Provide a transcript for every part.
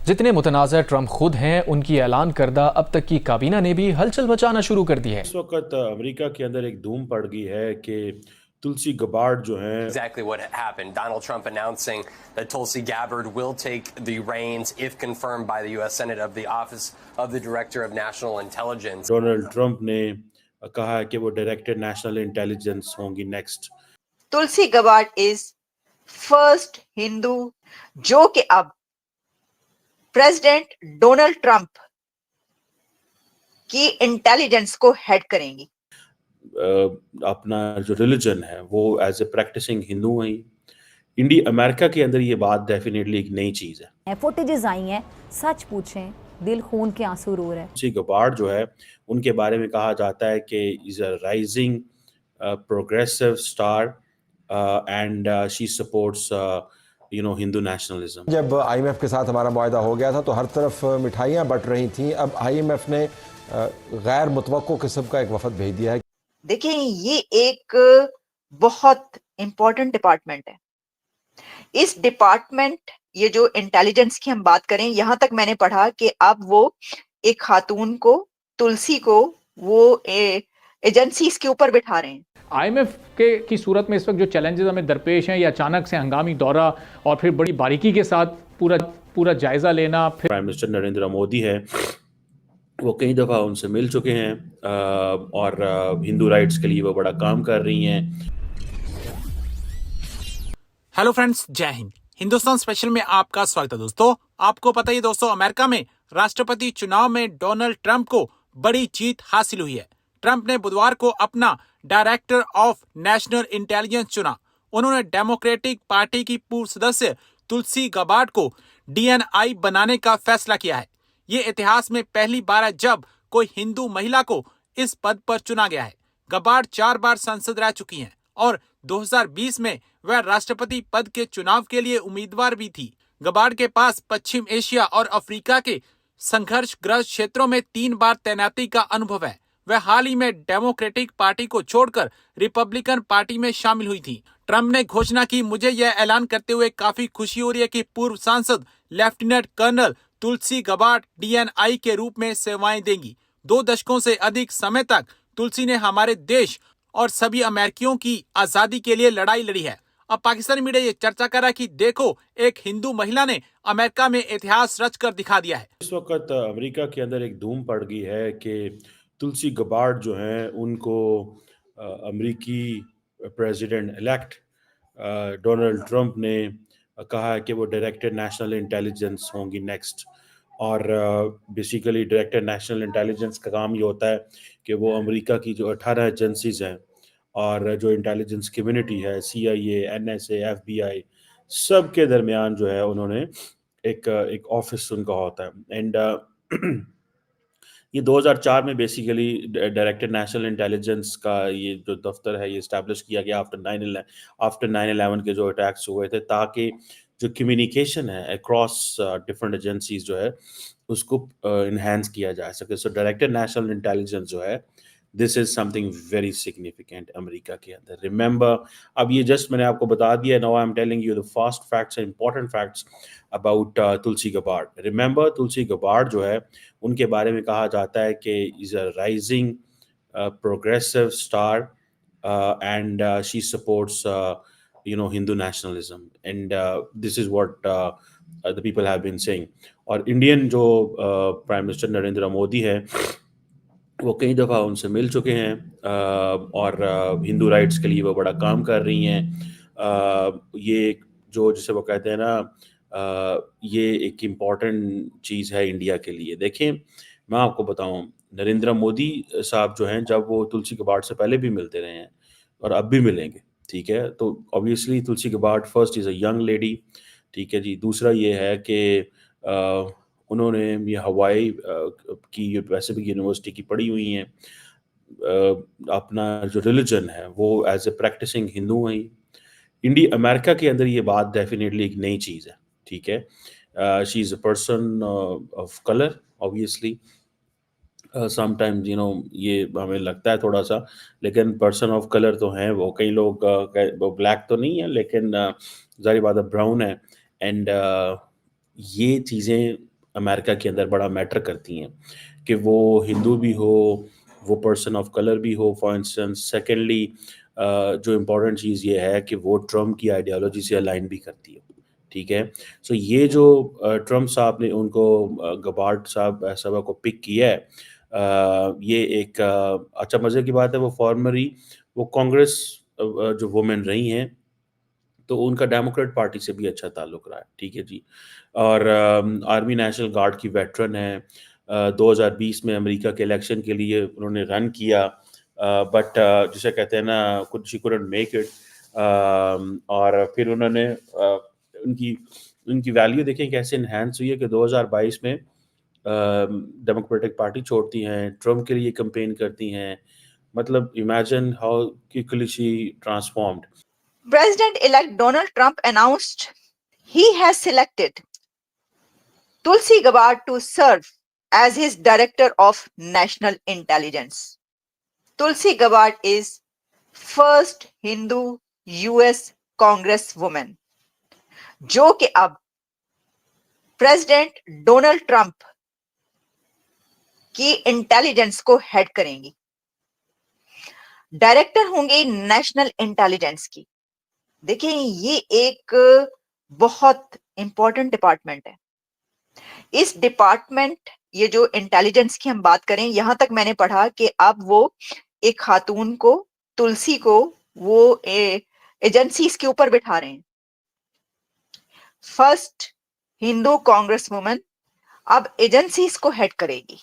जितने मुतनाज़ ट्रंप खुद हैं, उनकी ऐलान करदा अब तक की काबीना ने भी हलचल मचाना शुरू कर दी है। इस वक्त अमेरिका के अंदर एक धूम पड़ गई है कि तुलसी गबार्ड जो है Exactly what happened. Donald Trump announcing that Tulsi Gabbard will take the reins, if confirmed by the U.S. Senate, of the Office of the Director of National Intelligence. Donald Trump ने कहा है कि वो director national intelligence होंगी next. Tulsi Gabbard is first Hindu जो कि अब president Donald Trump की इंटेलिजेंस को हेड करेंगी। अपना जो रिलीजन है वो एज ए प्रैक्टिसिंग हिंदू हैं। इंडिया अमेरिका के अंदर ये बात डेफिनेटली एक नई चीज़ है। फुटेजेस आई हैं, सच पूछें दिल खून के आंसू रो रहे हैं। तुलसी गबार्ड जो है उनके बारे में कहा जाता है कि is a rising progressive star and she supports Hindu nationalism. जब आईएमएफ के साथ हमारा मुआहदा हो गया था तो हर तरफ मिठाइयाँ बट रही थीं। अब आईएमएफ ने गैर मुतवक्को किस्म का एक वफद भेज दिया है। देखिए, ये एक बहुत इंपॉर्टेंट डिपार्टमेंट है। इस डिपार्टमेंट, ये जो इंटेलिजेंस की हम बात करें, यहां तक मैंने पढ़ा कि अब वो एक खातून को, तुलसी को, वो एजेंसीज के ऊपर बिठा रहे हैं। आईएमएफ की सूरत में इस वक्त जो चैलेंजेस हमें दरपेश हैं, या अचानक से हंगामी दौरा और फिर बड़ी बारीकी के साथ पूरा जायजा लेना। फिर प्राइम मिनिस्टर नरेंद्र मोदी है, वो कई दफ़ा उनसे मिल चुके हैं और हिंदू राइट्स के लिए वो बड़ा काम कर रही हैं। हेलो फ्रेंड्स, जय हिंद। हिंदुस्तान स्पेशल में आपका स्वागत है। दोस्तों, आपको पता ही दोस्तों, अमेरिका में राष्ट्रपति चुनाव में डोनाल्ड ट्रंप को बड़ी जीत हासिल हुई है। ट्रंप ने बुधवार को अपना डायरेक्टर ऑफ नेशनल इंटेलिजेंस चुना। उन्होंने डेमोक्रेटिक पार्टी की पूर्व सदस्य तुलसी गबार्ड को डीएनआई बनाने का फैसला किया है। ये इतिहास में पहली बार है जब कोई हिंदू महिला को इस पद पर चुना गया है। गबार्ड 4 बार सांसद रह चुकी हैं और 2020 में वह राष्ट्रपति पद के चुनाव के लिए उम्मीदवार भी थी। गबार्ड के पास पश्चिम एशिया और अफ्रीका के संघर्षग्रस्त क्षेत्रों में 3 बार तैनाती का अनुभव है। वह हाल ही में डेमोक्रेटिक पार्टी को छोड़कर रिपब्लिकन पार्टी में शामिल हुई थी। ट्रंप ने घोषणा की, मुझे यह ऐलान करते हुए काफी खुशी हो रही है कि पूर्व सांसद लेफ्टिनेंट कर्नल तुलसी गबार्ड डीएनआई के रूप में सेवाएं देंगी। 2 दशकों से अधिक समय तक तुलसी ने हमारे देश और सभी अमेरिकियों की आजादी के लिए लड़ाई लड़ी है। अब पाकिस्तानी मीडिया ये चर्चा कर रहा है कि देखो, एक हिंदू महिला ने अमेरिका में इतिहास रच कर दिखा दिया है। इस वक्त अमेरिका के अंदर एक धूम पड़ गई है कि तुलसी गबार्ड जो हैं उनको अमेरिकी प्रेसिडेंट इलेक्ट डोनाल्ड ट्रंप ने कहा है कि वो डायरेक्टर नेशनल इंटेलिजेंस होंगी नेक्स्ट। और बेसिकली डायरेक्टर नेशनल इंटेलिजेंस का काम ये होता है कि वो अमेरिका की जो 18 एजेंसीज हैं और जो इंटेलिजेंस कम्युनिटी है, CIA, NSA, FBI, सब के दरमियान जो है उन्होंने एक ऑफिस उनका होता है। एंड ये 2004 में बेसिकली डायरेक्टर नेशनल इंटेलिजेंस का ये जो दफ्तर है ये इस्टेब्लिश किया गया आफ्टर 9/11 के जो अटैक्स हुए थे, ताकि जो कम्युनिकेशन है अक्रॉस डिफरेंट एजेंसीज जो है उसको इन्हांस किया जा सके। सो डायरेक्टर नेशनल इंटेलिजेंस जो है, this is something very significant America के अंदर। रिमेंबर, अब ये जस्ट मैंने आपको बता दिया, now I am telling you the fast facts, important facts about Tulsi Gabbard. Remember, Tulsi Gabbard जो है उनके बारे में कहा जाता है कि is a rising progressive star and she supports Hindu nationalism and this is what the people have been saying. और इंडियन जो प्राइम मिनिस्टर नरेंद्र मोदी है, वो कई दफ़ा उनसे मिल चुके हैं और हिंदू राइट्स के लिए वो बड़ा काम कर रही हैं। ये जो जिसे वो कहते हैं ना, ये एक इम्पॉर्टेंट चीज़ है इंडिया के लिए। देखें, मैं आपको बताऊं, नरेंद्र मोदी साहब जो हैं, जब वो तुलसी गबार्ड से पहले भी मिलते रहे हैं और अब भी मिलेंगे, ठीक है। तो obviously Tulsi Gabbard first is a young lady, ठीक है जी। दूसरा ये है कि उन्होंने ये हवाई की पैसिफिक यूनिवर्सिटी की पढ़ी हुई हैं। अपना जो रिलीजन है वो एज ए प्रैक्टिसिंग हिंदू हैं। इंडिया अमेरिका के अंदर ये बात डेफिनेटली एक नई चीज़ है, ठीक है। She is a person of colour, obviously sometimes ये हमें लगता है थोड़ा सा, लेकिन पर्सन ऑफ कलर तो हैं वो। कई लोग वो ब्लैक तो नहीं है, लेकिन ज़ाहिर बात है ब्राउन है। एंड ये चीज़ें अमेरिका के अंदर बड़ा मैटर करती हैं, कि वो हिंदू भी हो, वो पर्सन ऑफ कलर भी हो फॉर इंस्टेंस। सेकेंडली जो इम्पोर्टेंट चीज़ ये है कि वो ट्रम्प की आइडियोलॉजी से अलाइन भी करती है, ठीक है। सो ये जो ट्रम्प साहब ने उनको गबार्ड साहब को पिक किया है, ये एक अच्छा मज़े की बात है। वो फॉर्मरी वो कांग्रेस जो वुमेन रही हैं, तो उनका डेमोक्रेट पार्टी से भी अच्छा ताल्लुक रहा है, ठीक है जी। और आर्मी नेशनल गार्ड की वेटरन है। 2020 में अमेरिका के इलेक्शन के लिए उन्होंने रन किया, बट जिसे कहते हैं ना, शी कुडंट मेक इट। और फिर उन्होंने उनकी उनकी वैल्यू देखें कैसे इन्हांस हुई है कि 2022 में डेमोक्रेटिक पार्टी छोड़ती हैं, ट्रम्प के लिए कैंपेन करती हैं। मतलब imagine how quickly she transformed. President-elect Donald Trump announced he has selected Tulsi Gabbard to serve as his Director of National Intelligence. Tulsi Gabbard is first Hindu US Congresswoman जो कि अब president Donald Trump की intelligence को head करेंगी, director होंगी national intelligence की। देखिए, ये एक बहुत इंपॉर्टेंट डिपार्टमेंट है। इस डिपार्टमेंट, ये जो इंटेलिजेंस की हम बात करें, यहां तक मैंने पढ़ा कि अब वो एक खातून को, तुलसी को, वो एजेंसीज के ऊपर बिठा रहे हैं। फर्स्ट हिंदू कांग्रेस वुमन अब एजेंसीज को हेड करेगी,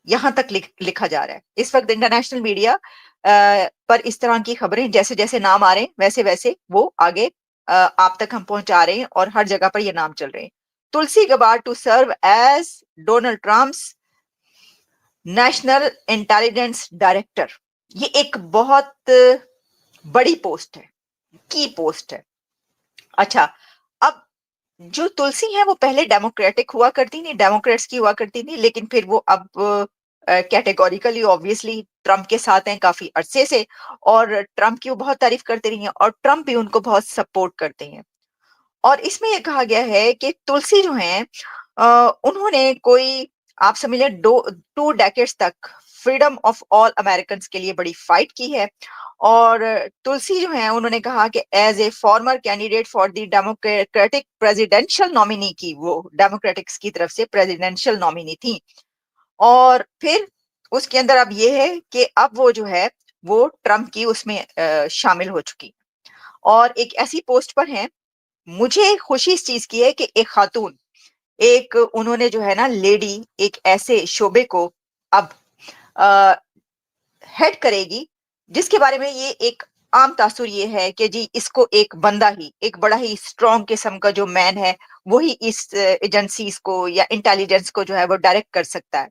यहां तक लिखा जा रहा है। इस वक्त इंटरनेशनल मीडिया पर इस तरह की खबरें, जैसे जैसे नाम आ रहे हैं वैसे वैसे वो आगे आप तक हम पहुंचा रहे हैं और हर जगह पर ये नाम चल रहे हैं। Tulsi Gabbard to serve as Donald Trump's national intelligence director. ये एक बहुत बड़ी पोस्ट है, की पोस्ट है। अच्छा, अब जो तुलसी है वो पहले डेमोक्रेटिक हुआ करती थी, डेमोक्रेट्स की हुआ करती थी, लेकिन फिर वो अब कैटेगोरिकली ऑब्वियसली ट्रम्प के साथ हैं काफी अरसे से, और ट्रम्प की वो बहुत तारीफ करते रही हैं और ट्रम्प भी उनको बहुत सपोर्ट करते हैं। और इसमें यह कहा गया है कि तुलसी जो हैं उन्होंने कोई, आप समझ लें, 2 डेकेड्स तक फ्रीडम ऑफ ऑल अमेरिकन के लिए बड़ी फाइट की है। और तुलसी जो है, उन्होंने कहा कि as a former candidate for the Democratic presidential nominee की, वो डेमोक्रेटिक्स की तरफ से प्रेसिडेंशियल नॉमिनी थी। और फिर उसके अंदर अब ये है कि अब वो जो है वो ट्रम्प की उसमें शामिल हो चुकी और एक ऐसी पोस्ट पर है। मुझे खुशी इस चीज की है कि एक खातून, एक उन्होंने जो है ना लेडी, एक ऐसे शोबे को अब हेड करेगी जिसके बारे में ये एक आम तासुर ये है कि जी इसको एक बंदा ही, एक बड़ा ही स्ट्रॉन्ग किस्म का जो मैन है, वही इस एजेंसीज को या इंटेलिजेंस को जो है वो डायरेक्ट कर सकता है।